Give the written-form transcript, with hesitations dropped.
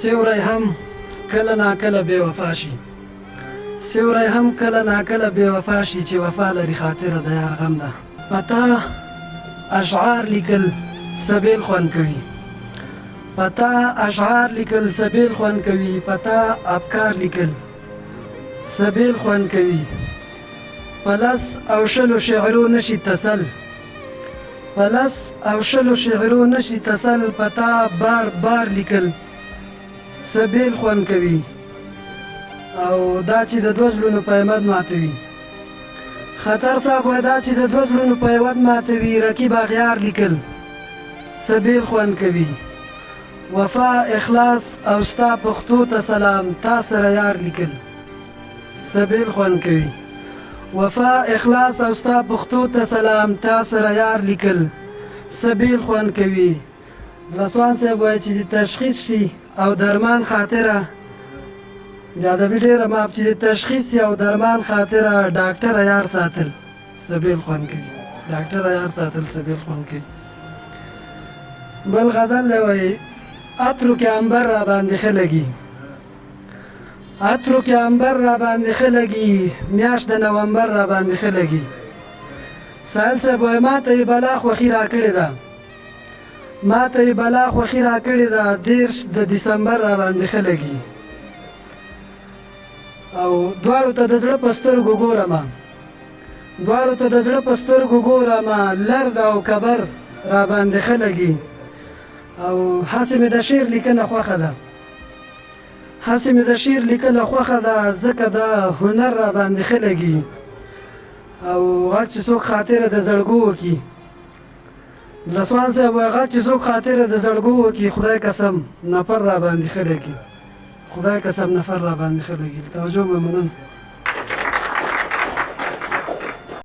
سیوری هم کله ناکله بې وفا شي، سیوری هم کله ناکله بې وفا شي، چې وفا لري خاطره د یار غم ده. پتا اشعار لیکل سبیل خوند کوي، پتا اشعار لیکل سبیل خوند کوي، پتا افکار لیکل سبیل خوند کوي. پلس او شلو شعرو نشي تسل، پلس او شلو شعرو نشي تسل، پتا بار بار لیکل سبیل خوند کوي. او دا چې د دوه زړونو په عمد ماتوي، خطر صاحب وایي دا چې د دوه زړونو په عوض ماتوي، رقیب اغیار لیکل سبیل خوند کوي. وفا اخلاص او ستا پښتو ته سلام، تا سره یار لیکل سبیل خوند کوي. وفا اخلاص او ستا پښتو ته سلام، تا سره یار لیکل سبیل خوند کوي. زلسوان صاحب وایي چې د تشخیص شي او درمان خاطره، بیا د ډېره ماپ چې د تشخیص او درمان خاطره ډاکټره یار ساتل سبیل خوند کوي، ډاکټره یار ساتل سبیل خوند کوي. بل غزل دی وایي عطرو کې عنبر را باندې ښه لګي، عطرو کې عنبر را باندې ښه لګي، میاشت د نومبر را باندې ښه لګي. سایل صاحب وایي ما ته یې بلا خوښي را کړې ده، ما ته یې بلا خوښي را کړې ده، 30 د دسمبر را باندې ښه لګي. او دواړو ته د زړه په سترګو ګورم، دواړو ته د زړه په سترګو ګورم، لرد او کبر را باندې ښه لګي. او هسې مې د شعر لیکنه خوښه ده، هسې مې د شعر لیکنه خوښه ده، ځکه دا هنر را باندې ښه لګي. او غږ چې څوک خاطره د زړګو وکړي، لسوان صاحب وایي غږ چې څوک خاطره د زړګو وکړي، خدای قسم نفر را باندې ښه لګي، خدای قسم نفر را باندې ښه لګي. توجه مې مننه.